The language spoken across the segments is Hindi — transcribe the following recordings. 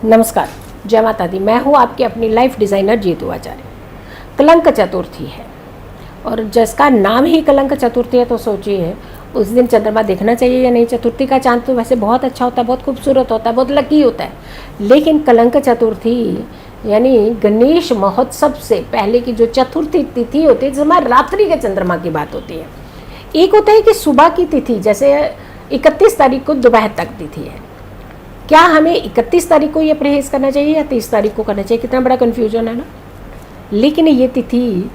नमस्कार, जय माता दी। मैं हूँ आपकी अपनी लाइफ डिज़ाइनर जीतू आचार्य। कलंक चतुर्थी है और जिसका नाम ही कलंक चतुर्थी है तो सोचिए उस दिन चंद्रमा देखना चाहिए या नहीं। चतुर्थी का चांद तो वैसे बहुत अच्छा होता है, बहुत खूबसूरत होता है, बहुत लकी होता है, लेकिन कलंक चतुर्थी यानी गणेश महोत्सव से पहले की जो चतुर्थी तिथि होती है, जिसमें रात्रि के चंद्रमा की बात होती है। एक होता है कि सुबह की तिथि, जैसे 31 तारीख को दोपहर तक तिथि है। क्या हमें 31 तारीख को ये परहेज़ करना चाहिए या 30 तारीख को करना चाहिए? कितना बड़ा कन्फ्यूजन है ना। लेकिन ये तिथि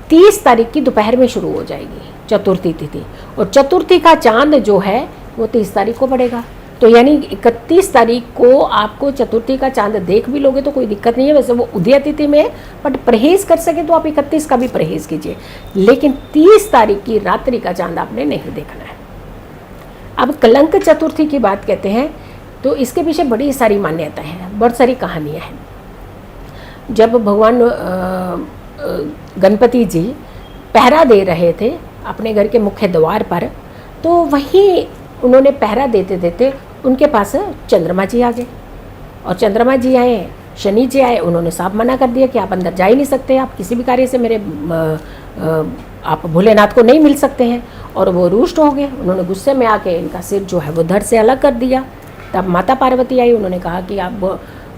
30 तारीख की दोपहर में शुरू हो जाएगी, चतुर्थी तिथि, और चतुर्थी का चांद जो है वो 30 तारीख को पड़ेगा। तो यानी 31 तारीख को आपको चतुर्थी का चांद देख भी लोगे तो कोई दिक्कत नहीं है। वैसे वो उदय तिथि में है, बट परहेज़ कर सके तो आप 31 का भी परहेज़ कीजिए, लेकिन 30 तारीख की रात्रि का चांद आपने नहीं देखना है। अब कलंक चतुर्थी की बात कहते हैं तो इसके पीछे बड़ी सारी मान्यताएं हैं, बहुत सारी कहानियां हैं। जब भगवान गणपति जी पहरा दे रहे थे अपने घर के मुख्य द्वार पर, तो वहीं उन्होंने पहरा देते देते उनके पास चंद्रमा जी आ गए। और चंद्रमा जी आए, शनि जी आए, उन्होंने साफ मना कर दिया कि आप अंदर जा ही नहीं सकते, आप किसी भी कार्य से मेरे आप भोलेनाथ को नहीं मिल सकते हैं। और वो रुष्ट हो गए, उन्होंने गुस्से में आके इनका सिर जो है वो धड़ से अलग कर दिया। तब माता पार्वती आई, उन्होंने कहा कि आप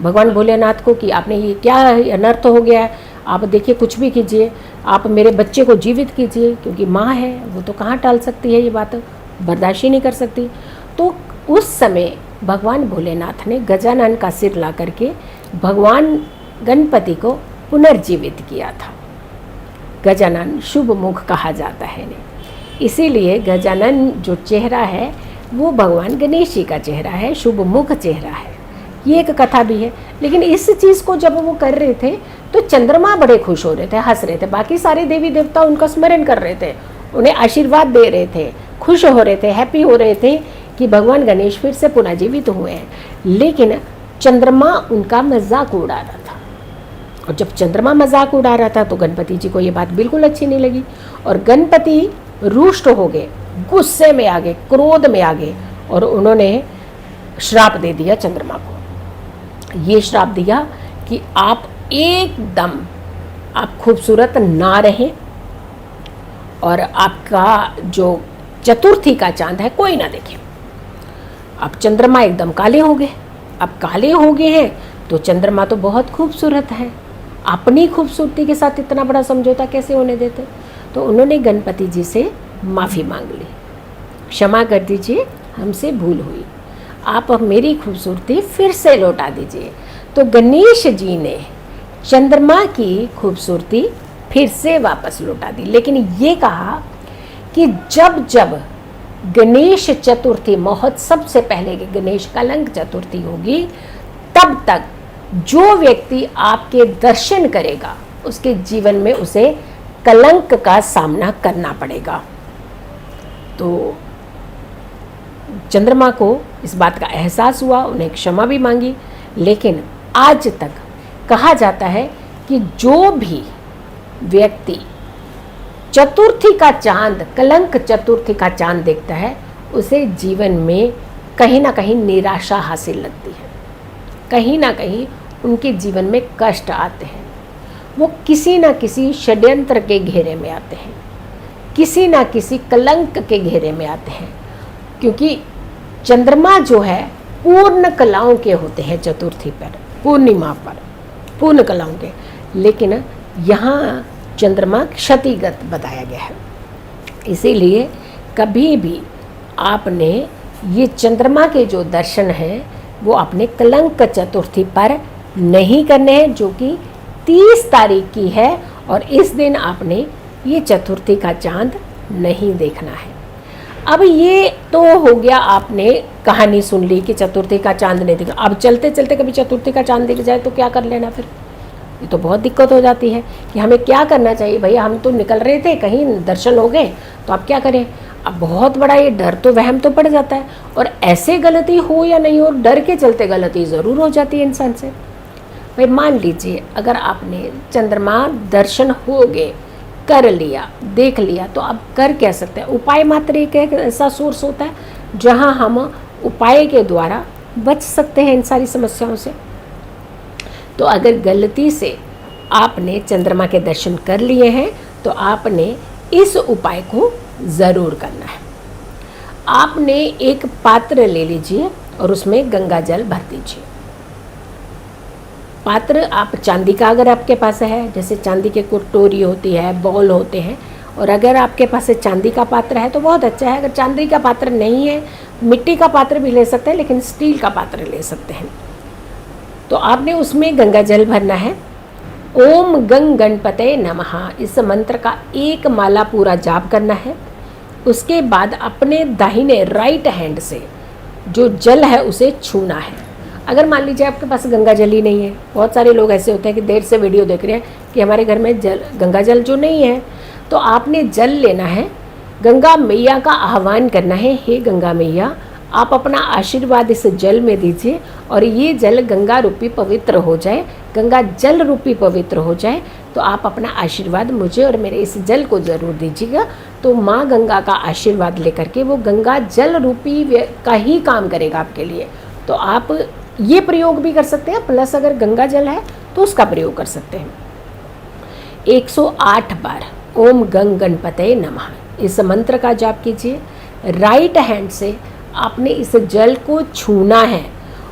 भगवान भोलेनाथ को कि आपने ये क्या अनर्थ हो गया है, आप देखिए कुछ भी कीजिए, आप मेरे बच्चे को जीवित कीजिए, क्योंकि माँ है वो तो कहाँ टाल सकती है, ये बात बर्दाश्त ही नहीं कर सकती। तो उस समय भगवान भोलेनाथ ने गजानन का सिर ला करके भगवान गणपति को पुनर्जीवित किया था। गजानन शुभ मुख कहा जाता है इन्हें, इसीलिए गजानन जो चेहरा है वो भगवान गणेश जी का चेहरा है, शुभ मुख चेहरा है। ये एक कथा भी है। लेकिन इस चीज़ को जब वो कर रहे थे तो चंद्रमा बड़े खुश हो रहे थे, हंस रहे थे, बाकी सारे देवी देवता उनका स्मरण कर रहे थे, उन्हें आशीर्वाद दे रहे थे, खुश हो रहे थे, हैप्पी हो रहे थे कि भगवान गणेश फिर से पुनः जीवित हुए हैं। लेकिन चंद्रमा उनका मजाक उड़ा रहा था, और जब चंद्रमा मजाक उड़ा रहा था तो गणपति जी को ये बात बिल्कुल अच्छी नहीं लगी, और गणपति रुष्ट हो गए, गुस्से में आ गए, क्रोध में आ गए, और उन्होंने श्राप दे दिया चंद्रमा को। ये श्राप दिया कि आप एकदम आप खूबसूरत ना रहें, और आपका जो चतुर्थी का चांद है कोई ना देखे। अब चंद्रमा एकदम काले हो गए। अब काले हो गए हैं तो चंद्रमा तो बहुत खूबसूरत है, अपनी खूबसूरती के साथ इतना बड़ा समझौता कैसे होने देते। तो उन्होंने गणपति जी से माफ़ी मांग ली, क्षमा कर दीजिए, हमसे भूल हुई, आप अब मेरी खूबसूरती फिर से लौटा दीजिए। तो गणेश जी ने चंद्रमा की खूबसूरती फिर से वापस लौटा दी। लेकिन ये कहा कि जब जब गणेश चतुर्थी महोत्सव से पहले की गणेश कलंक चतुर्थी होगी, तब तक जो व्यक्ति आपके दर्शन करेगा उसके जीवन में उसे कलंक का सामना करना पड़ेगा। तो चंद्रमा को इस बात का एहसास हुआ, उन्हें क्षमा भी मांगी। लेकिन आज तक कहा जाता है कि जो भी व्यक्ति चतुर्थी का चांद, कलंक चतुर्थी का चांद देखता है, उसे जीवन में कहीं ना कहीं निराशा हासिल लगती है, कहीं ना कहीं उनके जीवन में कष्ट आते हैं, वो किसी ना किसी षड्यंत्र के घेरे में आते हैं, किसी ना किसी कलंक के घेरे में आते हैं। क्योंकि चंद्रमा जो है पूर्ण कलाओं के होते हैं चतुर्थी पर, पूर्णिमा पर पूर्ण कलाओं के, लेकिन यहाँ चंद्रमा क्षतिगत बताया गया है। इसीलिए कभी भी आपने ये चंद्रमा के जो दर्शन हैं वो आपने कलंक चतुर्थी पर नहीं करने हैं, जो कि 30 तारीख की है, और इस दिन आपने ये चतुर्थी का चांद नहीं देखना है। अब ये तो हो गया, आपने कहानी सुन ली कि चतुर्थी का चांद नहीं देखना। अब चलते चलते कभी चतुर्थी का चांद दिख जाए तो क्या कर लेना फिर? ये तो बहुत दिक्कत हो जाती है कि हमें क्या करना चाहिए। भैया हम तो निकल रहे थे, कहीं दर्शन हो गए तो अब क्या करें? अब बहुत बड़ा ये डर तो वहम तो पड़ जाता है, और ऐसे गलती हो या नहीं हो, डर के चलते गलती ज़रूर हो जाती है इंसान से। भाई मान लीजिए अगर आपने चंद्रमा दर्शन हो गए, कर लिया, देख लिया, तो अब कर क्या सकते हैं? उपाय मात्र एक ऐसा सोर्स होता है जहां हम उपाय के द्वारा बच सकते हैं इन सारी समस्याओं से। तो अगर गलती से आपने चंद्रमा के दर्शन कर लिए हैं तो आपने इस उपाय को ज़रूर करना है। आपने एक पात्र ले लीजिए और उसमें गंगा जल भर दीजिए। पात्र आप चांदी का अगर आपके पास है, जैसे चांदी के कटोरी होती है, बॉल होते हैं, और अगर आपके पास चांदी का पात्र है तो बहुत अच्छा है। अगर चांदी का पात्र नहीं है, मिट्टी का पात्र भी ले सकते हैं, लेकिन स्टील का पात्र ले सकते हैं। तो आपने उसमें गंगा जल भरना है। ओम गंग गणपते नमः इस मंत्र का एक माला पूरा जाप करना है। उसके बाद अपने दाहिने राइट हैंड से जो जल है उसे छूना है। अगर मान लीजिए आपके पास गंगा जल ही नहीं है, बहुत सारे लोग ऐसे होते हैं कि देर से वीडियो देख रहे हैं कि हमारे घर में गंगा जल जो नहीं है, तो आपने जल लेना है, गंगा मैया का आह्वान करना है, हे गंगा मैया आप अपना आशीर्वाद इस जल में दीजिए और ये जल गंगा रूपी पवित्र हो जाए, गंगा जल रूपी पवित्र हो जाए, तो आप अपना आशीर्वाद मुझे और मेरे इस जल को ज़रूर दीजिएगा। तो माँ गंगा का आशीर्वाद लेकर के वो गंगा जल रूपी का ही काम करेगा आपके लिए। तो आप ये प्रयोग भी कर सकते हैं, प्लस अगर गंगा जल है तो उसका प्रयोग कर सकते हैं। 108 बार ओम गंग गणपते नमः इस मंत्र का जाप कीजिए। राइट हैंड से आपने इस जल को छूना है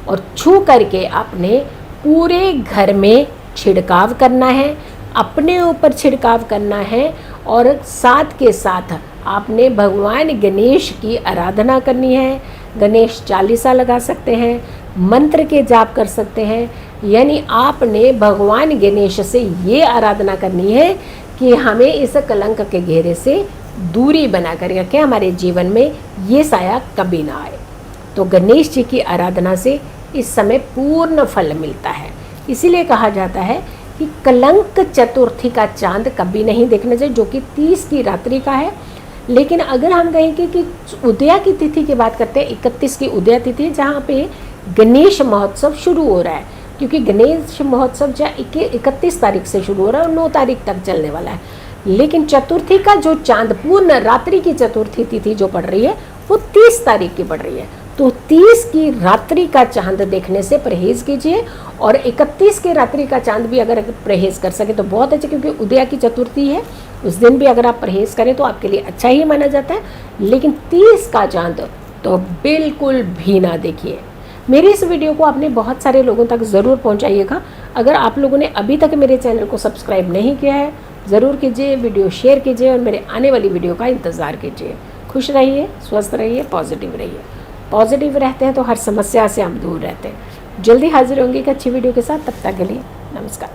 और छू करके आपने पूरे घर में छिड़काव करना है, अपने ऊपर छिड़काव करना है, और साथ के साथ आपने भगवान गणेश की आराधना करनी है। गणेश चालीसा लगा सकते हैं, मंत्र के जाप कर सकते हैं, यानी आपने भगवान गणेश से ये आराधना करनी है कि हमें इस कलंक के घेरे से दूरी बना कर रखें, हमारे जीवन में ये साया कभी ना आए। तो गणेश जी की आराधना से इस समय पूर्ण फल मिलता है। इसीलिए कहा जाता है कि कलंक चतुर्थी का चांद कभी नहीं देखना चाहिए, जो कि 30 की रात्रि का है। लेकिन अगर हम कहें कि उदया की तिथि की बात करते हैं, 31 की उदया तिथि जहाँ पे गणेश महोत्सव शुरू हो रहा है, क्योंकि गणेश महोत्सव जो 31 तारीख से शुरू हो रहा है और 9 तारीख तक चलने वाला है। लेकिन चतुर्थी का जो चांद, पूर्ण रात्रि की चतुर्थी तिथि जो पड़ रही है वो 30 तारीख की पड़ रही है। तो 30 की रात्रि का चांद देखने से परहेज कीजिए, और 31 की रात्रि का चांद भी अगर परहेज कर सके तो बहुत अच्छा, क्योंकि उदया की चतुर्थी है, उस दिन भी अगर आप परहेज करें तो आपके लिए अच्छा ही माना जाता है। लेकिन 30 का चांद तो बिल्कुल भी ना देखिए। मेरी इस वीडियो को आपने बहुत सारे लोगों तक ज़रूर पहुंचाइएगा। अगर आप लोगों ने अभी तक मेरे चैनल को सब्सक्राइब नहीं किया है, ज़रूर कीजिए, वीडियो शेयर कीजिए और मेरे आने वाली वीडियो का इंतज़ार कीजिए। खुश रहिए, स्वस्थ रहिए, पॉजिटिव रहिए। पॉजिटिव रहते हैं तो हर समस्या से हम दूर रहते हैं। जल्दी हाजिर होंगे एक अच्छी वीडियो के साथ, तब तक के लिए नमस्कार।